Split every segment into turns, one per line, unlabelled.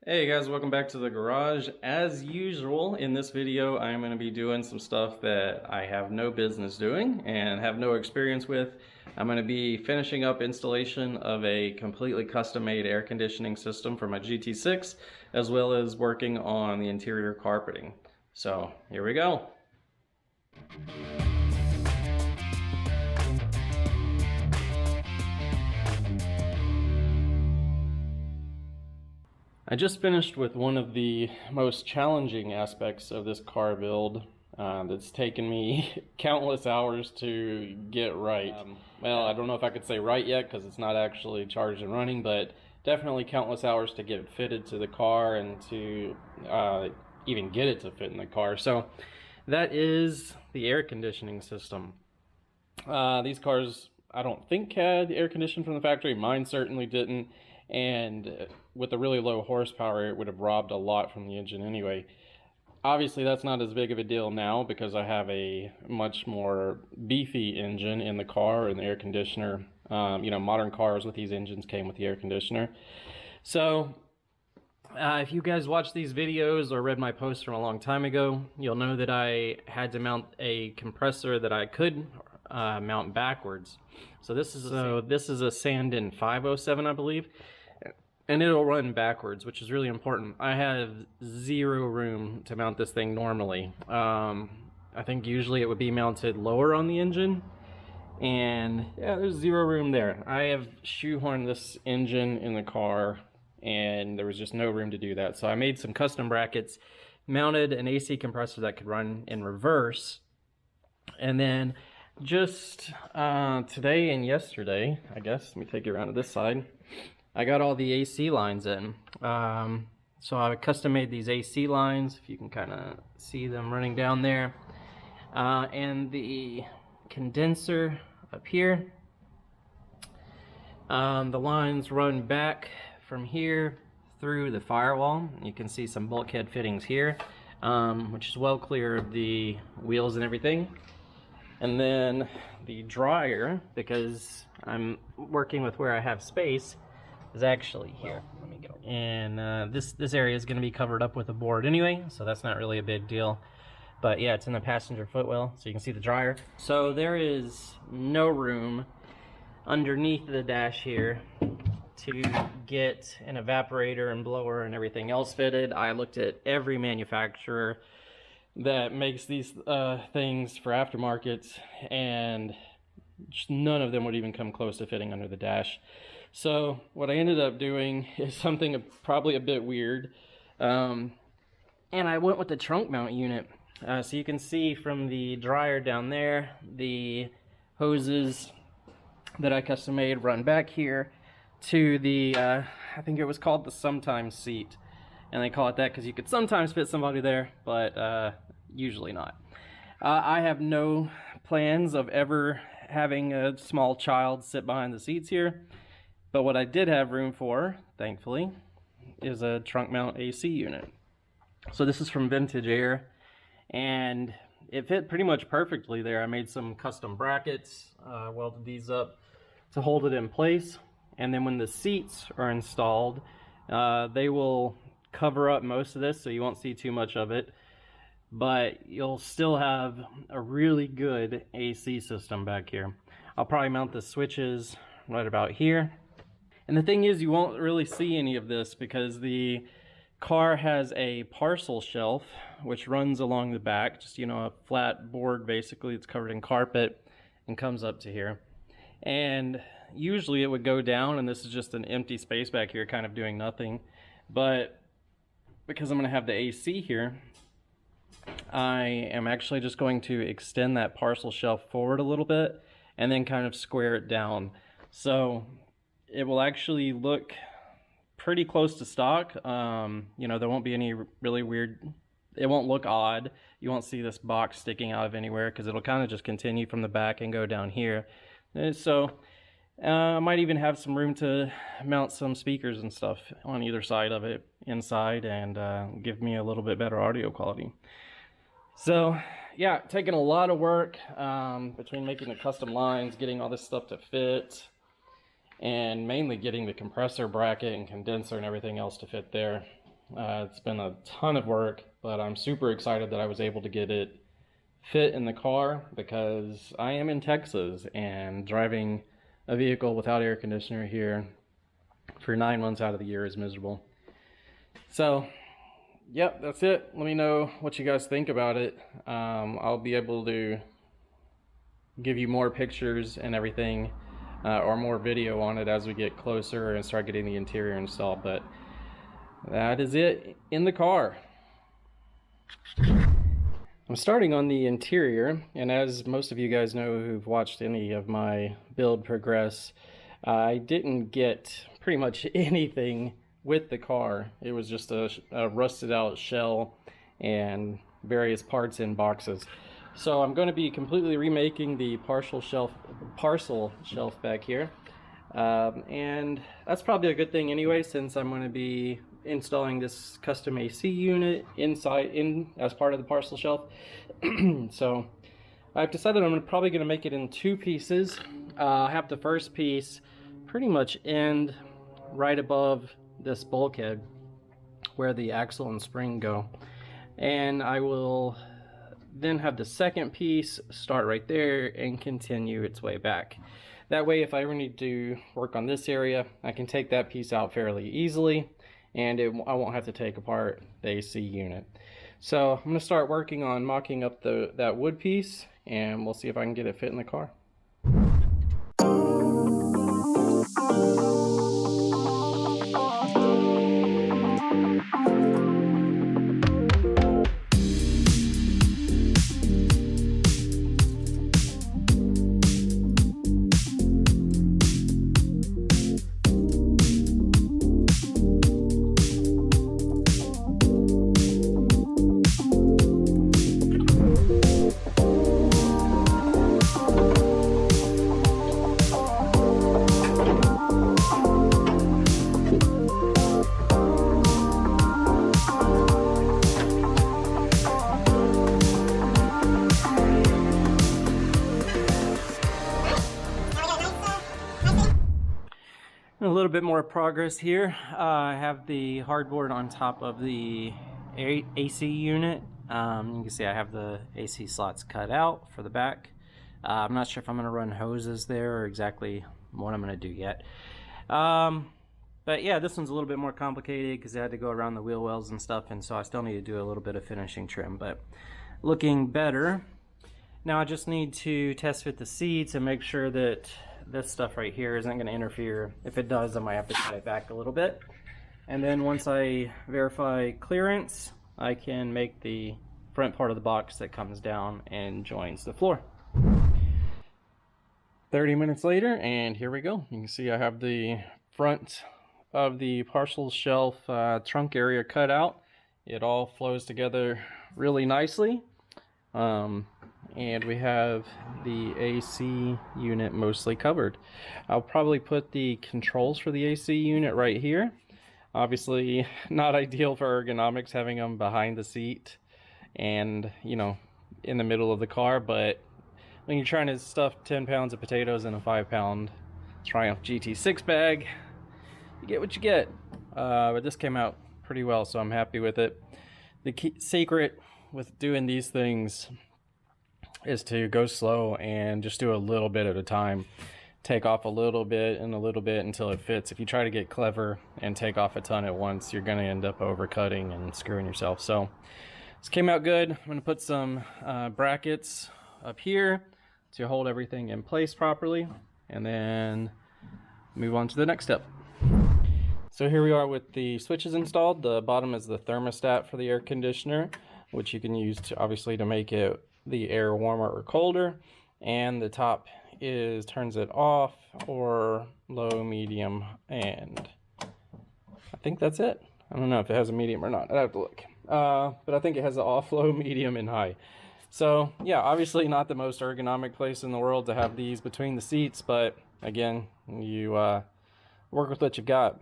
Hey guys, welcome back to the garage. As usual, in this video, I'm going to be doing some stuff that I have no business doing and have no experience with. I'm going to be finishing up installation of a completely custom-made air conditioning system for my GT6, as well as working on the interior carpeting. So, here we go. I just finished with one of the most challenging aspects of this car build that's taken me countless hours to get right. Well, I don't know if I could say right yet because it's not actually charged and running, but definitely countless hours to get it fitted to the car and to even get it to fit in the car. So that is the air conditioning system. These cars, I don't think, had air conditioning from the factory. Mine certainly didn't. And with a really low horsepower, it would have robbed a lot from the engine anyway. Obviously, that's not as big of a deal now because I have a much more beefy engine in the car and the air conditioner. Modern cars with these engines came with the air conditioner. So if you guys watched these videos or read my post from a long time ago, you'll know that I had to mount a compressor that I could mount backwards. So this is a Sandin 507, I believe. And it'll run backwards, which is really important. I have zero room to mount this thing normally. I think usually it would be mounted lower on the engine. And yeah, there's zero room there. I have shoehorned this engine in the car and there was just no room to do that. So I made some custom brackets, mounted an AC compressor that could run in reverse. And then just today and yesterday, I guess, let me take you around to this side. I got all the AC lines in. So I custom made these AC lines, if you can kind of see them running down there. And the condenser up here. The lines run back from here through the firewall. You can see some bulkhead fittings here, which is well clear of the wheels and everything. And then the dryer, because I'm working with where I have space, is actually here. Let me go. And this area is going to be covered up with a board anyway, so that's not really a big deal. But yeah, it's in the passenger footwell, so you can see the dryer. So there is no room underneath the dash here to get an evaporator and blower and everything else fitted. I looked at every manufacturer that makes these things for aftermarkets, and just none of them would even come close to fitting under the dash. So what I ended up doing is something probably a bit weird, and I went with the trunk mount unit. So you can see from the dryer down there, the hoses that I custom made run back here to the, I think it was called the sometimes seat. And they call it that because you could sometimes fit somebody there, but usually not. I have no plans of ever having a small child sit behind the seats here. But what I did have room for, thankfully, is a trunk mount AC unit. So this is from Vintage Air, and it fit pretty much perfectly there. I made some custom brackets, welded these up to hold it in place. And then when the seats are installed, they will cover up most of this, so you won't see too much of it. But you'll still have a really good AC system back here. I'll probably mount the switches right about here. And the thing is, you won't really see any of this because the car has a parcel shelf which runs along the back, just, a flat board basically. It's covered in carpet and comes up to here. And usually it would go down, and this is just an empty space back here kind of doing nothing. But because I'm going to have the AC here, I am actually just going to extend that parcel shelf forward a little bit and then kind of square it down. So it will actually look pretty close to stock. There won't be any really weird, it won't look odd. You won't see this box sticking out of anywhere because it'll kind of just continue from the back and go down here. So I might even have some room to mount some speakers and stuff on either side of it inside and give me a little bit better audio quality. So yeah, taking a lot of work between making the custom lines, getting all this stuff to fit, and mainly getting the compressor bracket and condenser and everything else to fit there. It's been a ton of work, but I'm super excited that I was able to get it fit in the car because I am in Texas and driving a vehicle without air conditioner here for 9 months out of the year is miserable. So, yep, that's it. Let me know what you guys think about it. I'll be able to give you more pictures and everything, or more video on it as we get closer and start getting the interior installed, but that is it in the car. I'm starting on the interior, and as most of you guys know who've watched any of my build progress, I didn't get pretty much anything with the car. It was just a rusted out shell and various parts in boxes. So I'm going to be completely remaking the parcel shelf back here, and that's probably a good thing anyway, since I'm going to be installing this custom AC unit as part of the parcel shelf. So I've decided I'm probably going to make it in 2 pieces. I'll have the first piece pretty much end right above this bulkhead where the axle and spring go, and I will then have the second piece start right there and continue its way back. That way, if I ever need to work on this area, I can take that piece out fairly easily, and I won't have to take apart the AC unit. So I'm going to start working on mocking up that wood piece, and we'll see if I can get it fit in the car. A little bit more progress here. I have the hardboard on top of the AC unit. You can see I have the AC slots cut out for the back. I'm not sure if I'm going to run hoses there or exactly what I'm going to do yet. But yeah, this one's a little bit more complicated because I had to go around the wheel wells and stuff, and so I still need to do a little bit of finishing trim, but looking better. Now I just need to test fit the seats and make sure that this stuff right here isn't going to interfere. If it does, I might have to cut it back a little bit. And then once I verify clearance, I can make the front part of the box that comes down and joins the floor. 30 minutes later, and here we go. You can see I have the front of the parcel shelf trunk area cut out. It all flows together really nicely. And we have the AC unit mostly covered. I'll probably put the controls for the AC unit right here. Obviously not ideal for ergonomics having them behind the seat and, you know, in the middle of the car, but when you're trying to stuff 10 pounds of potatoes in a 5-pound Triumph GT6 bag, you get what you get. But this came out pretty well, so I'm happy with it. The key secret with doing these things is to go slow and just do a little bit at a time. Take off a little bit and a little bit until it fits. If you try to get clever and take off a ton at once, you're going to end up overcutting and screwing yourself. So this came out good. I'm going to put some brackets up here to hold everything in place properly, and then move on to the next step. So here we are with the switches installed. The bottom is the thermostat for the air conditioner, which you can use to obviously to make it the air warmer or colder, and the top turns it off or low, medium, and I think that's it. I don't know if it has a medium or not. I'd have to look. But I think it has an off, low, medium, and high. So yeah, obviously not the most ergonomic place in the world to have these between the seats, but again, you work with what you've got.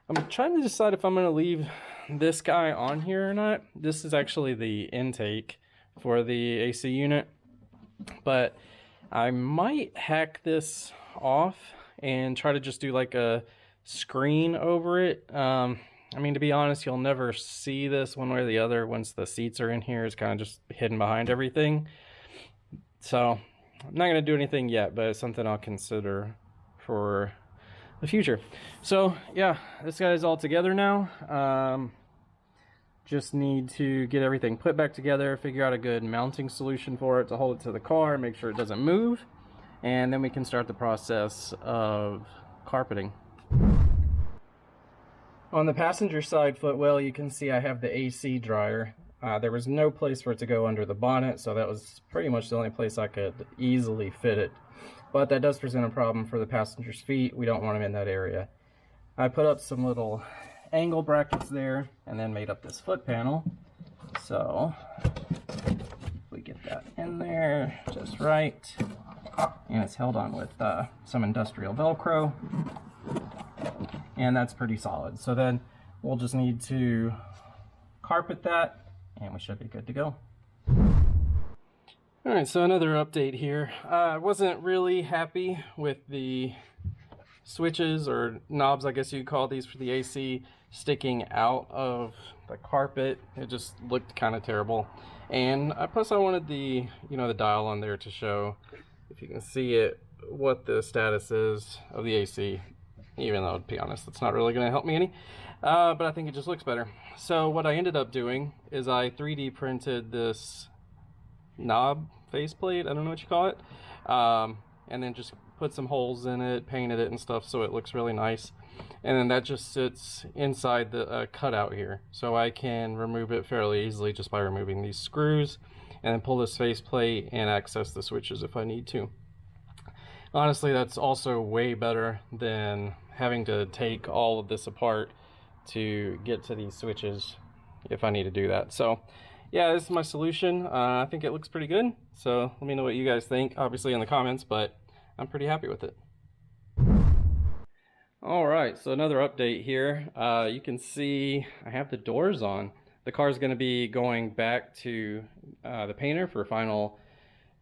I'm trying to decide if I'm going to leave this guy on here or not. This is actually the intake for the AC unit, but I might hack this off and try to just do like a screen over it. I mean, to be honest, you'll never see this one way or the other once the seats are in here. It's kind of just hidden behind everything. So I'm not going to do anything yet, but it's something I'll consider for the future. So yeah, this guy's all together now. Just need to get everything put back together, figure out a good mounting solution for it to hold it to the car, make sure it doesn't move, and then we can start the process of carpeting. On the passenger side footwell, you can see I have the AC dryer. There was no place for it to go under the bonnet, so that was pretty much the only place I could easily fit it. But that does present a problem for the passenger's feet. We don't want them in that area. I put up some little angle brackets there and then made up this foot panel. So we get that in there just right. And it's held on with some industrial Velcro. And that's pretty solid. So then we'll just need to carpet that and we should be good to go. All right, so another update here. I wasn't really happy with the switches or knobs, I guess you'd call these, for the AC sticking out of the carpet. It just looked kind of terrible. And plus I wanted the, the dial on there to show, if you can see it, what the status is of the AC. Even though, to be honest, that's not really going to help me any. But I think it just looks better. So what I ended up doing is I 3D printed this knob faceplate, I don't know what you call it, and then just put some holes in it, painted it and stuff so it looks really nice. And then that just sits inside the cutout here, so I can remove it fairly easily just by removing these screws, and then pull this faceplate and access the switches if I need to. Honestly, that's also way better than having to take all of this apart to get to these switches if I need to do that. So yeah, this is my solution. I think it looks pretty good. So let me know what you guys think, obviously in the comments, but I'm pretty happy with it. All right, so another update here. You can see I have the doors on. The car is going to be going back to the painter for final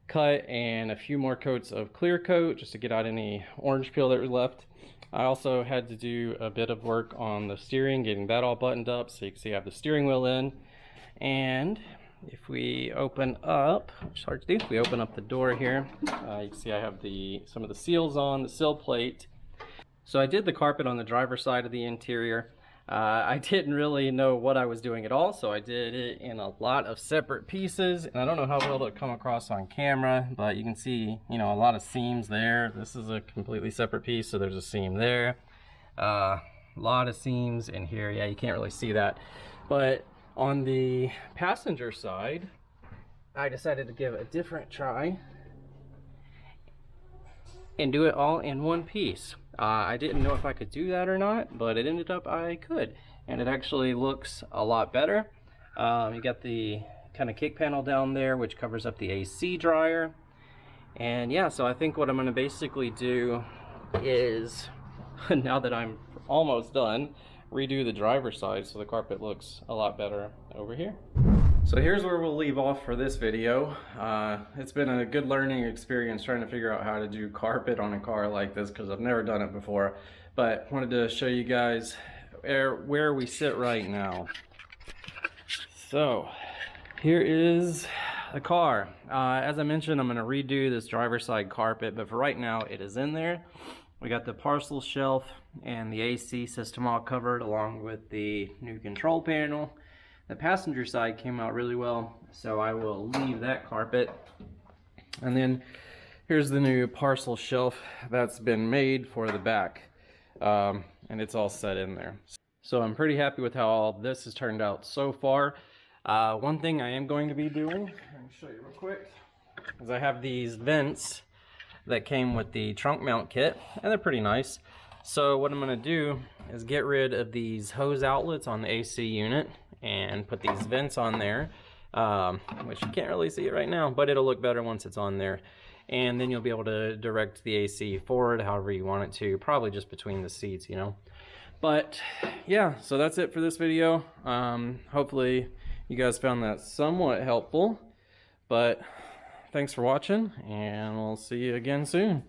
cut and a few more coats of clear coat just to get out any orange peel that was left. I also had to do a bit of work on the steering, getting that all buttoned up, so you can see I have the steering wheel in. And if we open up, which is hard to do, if we open up the door here, you can see I have some of the seals on, the sill plate. So I did the carpet on the driver's side of the interior. I didn't really know what I was doing at all, so I did it in a lot of separate pieces, and I don't know how well it'll come across on camera, but you can see, a lot of seams there. This is a completely separate piece, so there's a seam there. A lot of seams in here. Yeah, you can't really see that. But on the passenger side, I decided to give it a different try and do it all in one piece. I didn't know if I could do that or not, but it ended up I could, and it actually looks a lot better. You got the kind of kick panel down there, which covers up the AC dryer. And yeah, so I think what I'm going to basically do is, now that I'm almost done, redo the driver's side so the carpet looks a lot better over here. So here's where we'll leave off for this video. It's been a good learning experience trying to figure out how to do carpet on a car like this, because I've never done it before. But wanted to show you guys where we sit right now. So here is the car. As I mentioned, I'm going to redo this driver's side carpet, but for right now it is in there. We got the parcel shelf and the AC system all covered, along with the new control panel. The passenger side came out really well, so I will leave that carpet. And then here's the new parcel shelf that's been made for the back, and it's all set in there. So I'm pretty happy with how all this has turned out so far. One thing I am going to be doing, I can show you real quick, is I have these vents that came with the trunk mount kit, and they're pretty nice. So what I'm going to do is get rid of these hose outlets on the AC unit and put these vents on there, which you can't really see it right now, but it'll look better once it's on there. And then you'll be able to direct the AC forward however you want it to, probably just between the seats, But yeah, so that's it for this video. Hopefully you guys found that somewhat helpful, but thanks for watching, and we'll see you again soon.